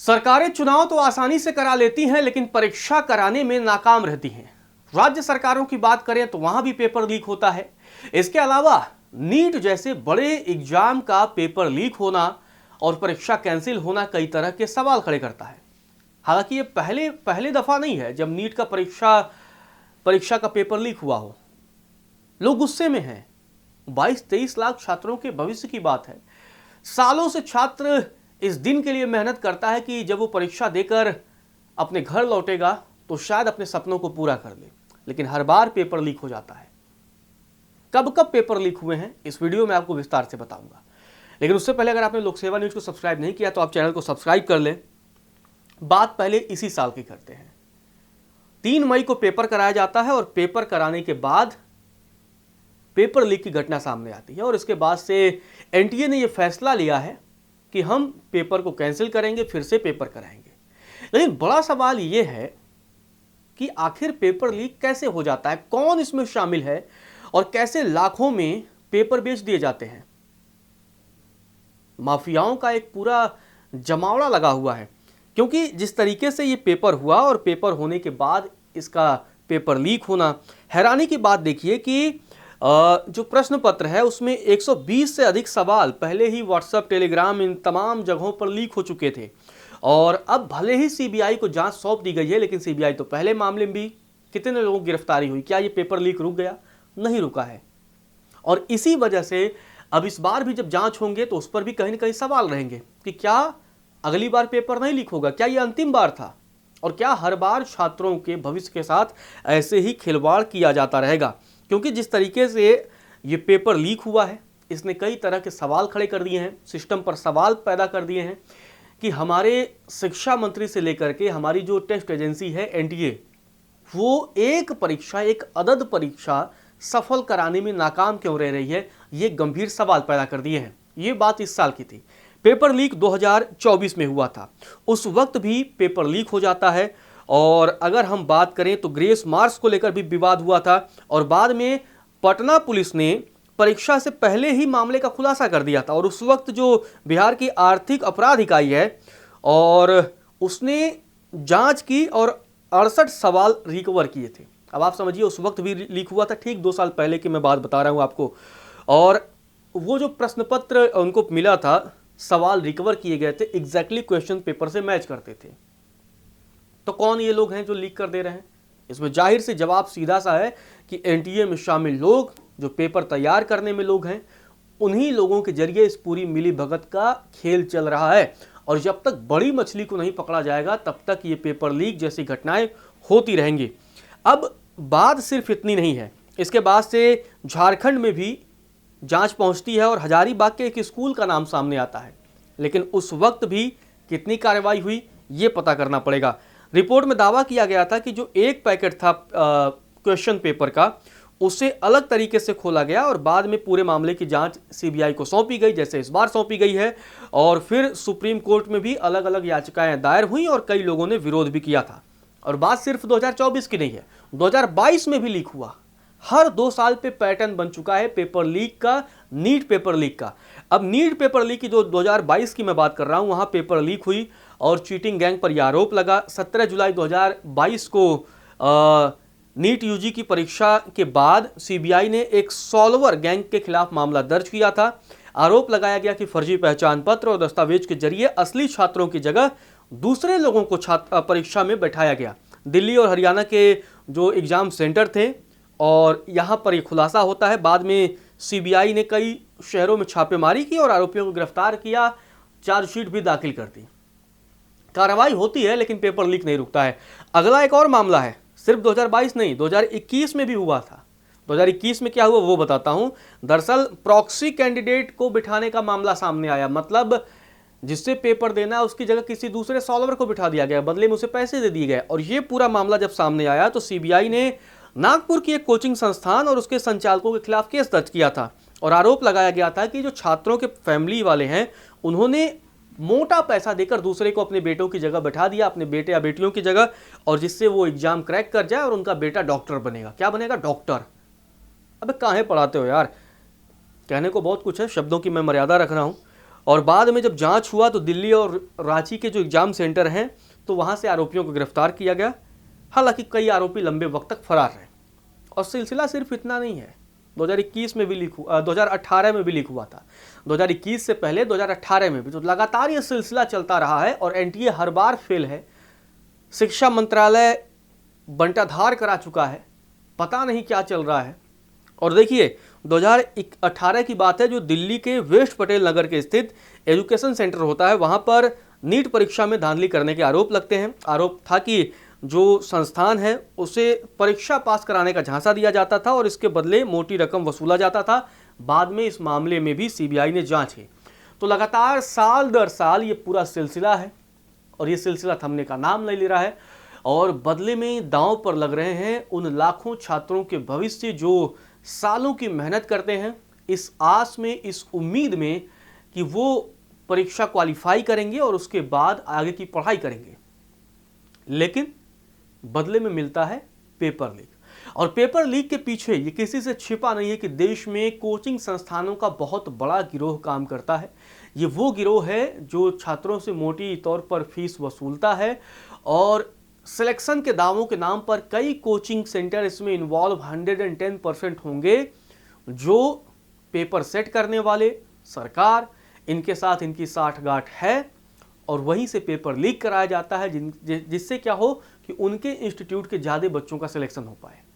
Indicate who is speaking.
Speaker 1: सरकारें चुनाव तो आसानी से करा लेती हैं, लेकिन परीक्षा कराने में नाकाम रहती हैं। राज्य सरकारों की बात करें तो वहां भी पेपर लीक होता है। इसके अलावा नीट जैसे बड़े एग्जाम का पेपर लीक होना और परीक्षा कैंसिल होना कई तरह के सवाल खड़े करता है। हालांकि ये पहले दफा नहीं है जब नीट का परीक्षा का पेपर लीक हुआ हो। लोग गुस्से में हैं। 22-23 लाख छात्रों के भविष्य की बात है। सालों से छात्र इस दिन के लिए मेहनत करता है कि जब वो परीक्षा देकर अपने घर लौटेगा तो शायद अपने सपनों को पूरा कर ले, लेकिन हर बार पेपर लीक हो जाता है। कब कब पेपर लीक हुए हैं इस वीडियो में आपको विस्तार से बताऊंगा। लेकिन उससे पहले अगर आपने लोक सेवा न्यूज को सब्सक्राइब नहीं किया तो आप चैनल को सब्सक्राइब कर लें। बात पहले इसी साल की करते हैं। 3 मई को पेपर कराया जाता है और पेपर कराने के बाद पेपर लीक की घटना सामने आती है और इसके बाद से एनटीए ने यह फैसला लिया है कि हम पेपर को कैंसिल करेंगे, फिर से पेपर कराएंगे। लेकिन बड़ा सवाल यह है कि आखिर पेपर लीक कैसे हो जाता है, कौन इसमें शामिल है और कैसे लाखों में पेपर बेच दिए जाते हैं। माफियाओं का एक पूरा जमावड़ा लगा हुआ है, क्योंकि जिस तरीके से ये पेपर हुआ और पेपर होने के बाद इसका पेपर लीक होना, हैरानी की बात देखिए कि जो प्रश्न पत्र है उसमें 120 से अधिक सवाल पहले ही व्हाट्सएप, टेलीग्राम, इन तमाम जगहों पर लीक हो चुके थे। और अब भले ही सीबीआई को जांच सौंप दी गई है, लेकिन सीबीआई तो पहले मामले में भी कितने लोगों की गिरफ्तारी हुई। क्या ये पेपर लीक रुक गया? नहीं रुका है। और इसी वजह से अब इस बार भी जब जांच होंगे तो उस पर भी कहीं ना कहीं सवाल रहेंगे कि क्या अगली बार पेपर नहीं लीक होगा, क्या ये अंतिम बार था और क्या हर बार छात्रों के भविष्य के साथ ऐसे ही खिलवाड़ किया जाता रहेगा। क्योंकि जिस तरीके से ये पेपर लीक हुआ है इसने कई तरह के सवाल खड़े कर दिए हैं, सिस्टम पर सवाल पैदा कर दिए हैं कि हमारे शिक्षा मंत्री से लेकर के हमारी जो टेस्ट एजेंसी है एनटीए, वो एक अदद परीक्षा सफल कराने में नाकाम क्यों रह रही है, ये गंभीर सवाल पैदा कर दिए हैं। ये बात इस साल की थी। पेपर लीक 2024 में हुआ था, उस वक्त भी पेपर लीक हो जाता है। और अगर हम बात करें तो ग्रेस मार्क्स को लेकर भी विवाद हुआ था और बाद में पटना पुलिस ने परीक्षा से पहले ही मामले का खुलासा कर दिया था। और उस वक्त जो बिहार की आर्थिक अपराध इकाई है और उसने जांच की और 68 सवाल रिकवर किए थे। अब आप समझिए उस वक्त भी लीक हुआ था, ठीक 2 साल पहले की मैं बात बता रहा हूं आपको। और वो जो प्रश्न पत्र उनको मिला था, सवाल रिकवर किए गए थे, एग्जैक्टली क्वेश्चन पेपर से मैच करते थे। तो कौन ये लोग हैं जो लीक कर दे रहे हैं? इसमें जाहिर से जवाब सीधा सा है कि एनटीए में शामिल लोग जो पेपर तैयार करने में लोग हैं, उन्हीं लोगों के जरिए इस पूरी मिलीभगत का खेल चल रहा है। और जब तक बड़ी मछली को नहीं पकड़ा जाएगा तब तक ये पेपर लीक जैसी घटनाएं होती रहेंगी। अब बात सिर्फ इतनी नहीं है, इसके बाद से झारखंड में भी जांच पहुंचती है और हजारीबाग के एक स्कूल का नाम सामने आता है। लेकिन उस वक्त भी कितनी कार्रवाई हुई ये पता करना पड़ेगा। रिपोर्ट में दावा किया गया था कि जो एक पैकेट था क्वेश्चन पेपर का, उसे अलग तरीके से खोला गया और बाद में पूरे मामले की जांच सीबीआई को सौंपी गई, जैसे इस बार सौंपी गई है। और फिर सुप्रीम कोर्ट में भी अलग अलग याचिकाएं दायर हुई और कई लोगों ने विरोध भी किया था। और बात सिर्फ 2024 की नहीं है, 2022 में भी लीक हुआ। हर 2 साल पे पैटर्न बन चुका है पेपर लीक का, नीट पेपर लीक का। अब नीट पेपर लीक की जो 2022 की मैं बात कर रहा हूं, वहां पेपर लीक हुई और चीटिंग गैंग पर यह आरोप लगा। 17 जुलाई 2022 को नीट यूजी की परीक्षा के बाद सीबीआई ने एक सॉल्वर गैंग के खिलाफ मामला दर्ज किया था। आरोप लगाया गया कि फर्जी पहचान पत्र और दस्तावेज के जरिए असली छात्रों की जगह दूसरे लोगों को परीक्षा में बैठाया गया। दिल्ली और हरियाणा के जो एग्जाम सेंटर थे और यहां पर यह खुलासा होता है। बाद में सीबीआई ने कई शहरों में छापेमारी की और आरोपियों को गिरफ्तार किया, चार्जशीट भी दाखिल कर दी। कार्रवाई होती है लेकिन पेपर लीक नहीं रुकता है। अगला एक और मामला है, सिर्फ 2022 नहीं, 2021 में भी हुआ था। 2021 में क्या हुआ वो बताता हूं। दरअसल प्रॉक्सी कैंडिडेट को बिठाने का मामला सामने आया, मतलब जिससे पेपर देना उसकी जगह किसी दूसरे सॉल्वर को बिठा दिया गया, बदले में उसे पैसे दे दिए गए। और ये पूरा मामला जब सामने आया तो सीबीआई ने नागपुर की एक कोचिंग संस्थान और उसके संचालकों के खिलाफ केस दर्ज किया था और आरोप लगाया गया था कि जो छात्रों के फैमिली वाले हैं उन्होंने मोटा पैसा देकर दूसरे को अपने बेटों की जगह बैठा दिया, अपने बेटे या बेटियों की जगह, और जिससे वो एग्जाम क्रैक कर जाए और उनका बेटा डॉक्टर बनेगा। क्या बनेगा? डॉक्टर। अबे काहे पढ़ाते हो यार, कहने को बहुत कुछ है, शब्दों की मैं मर्यादा रख रहा हूं। और बाद में जब जांच हुआ तो दिल्ली और रांची के जो एग्जाम सेंटर हैं तो वहां से आरोपियों को गिरफ्तार किया गया। हालांकि कई आरोपी लंबे वक्त तक फरार रहे। और सिलसिला सिर्फ इतना नहीं है, 2021 में भी लीक हुआ, 2018 में भी लीक हुआ था, 2021 से पहले 2018 में भी। तो लगातार ये सिलसिला चलता रहा है और एनटीए हर बार फेल है। शिक्षा मंत्रालय बंटाधार करा चुका है, पता नहीं क्या चल रहा है। और देखिए 2018 की बात है, जो दिल्ली के वेस्ट पटेल नगर के स्थित एजुकेशन सेंटर होता है, वहां पर नीट परीक्षा में धांधली करने के आरोप लगते हैं। आरोप था कि जो संस्थान है उसे परीक्षा पास कराने का झांसा दिया जाता था और इसके बदले मोटी रकम वसूला जाता था। बाद में इस मामले में भी सीबीआई ने जांच की। तो लगातार साल दर साल ये पूरा सिलसिला है और ये सिलसिला थमने का नाम नहीं ले रहा है। और बदले में दांव पर लग रहे हैं उन लाखों छात्रों के भविष्य जो सालों की मेहनत करते हैं, इस आस में, इस उम्मीद में कि वो परीक्षा क्वालिफाई करेंगे और उसके बाद आगे की पढ़ाई करेंगे। लेकिन बदले में मिलता है पेपर लीक। और पेपर लीक के पीछे ये किसी से छिपा नहीं है कि देश में कोचिंग संस्थानों का बहुत बड़ा गिरोह काम करता है। ये वो गिरोह है जो छात्रों से मोटी तौर पर फीस वसूलता है और सिलेक्शन के दावों के नाम पर कई कोचिंग सेंटर इसमें इन्वॉल्व 110% होंगे। जो पेपर सेट करने वाले, सरकार, इनके साथ इनकी साठगांठ है और वहीं से पेपर लीक कराया जाता है जिससे क्या हो कि उनके इंस्टीट्यूट के ज़्यादा बच्चों का सिलेक्शन हो पाए।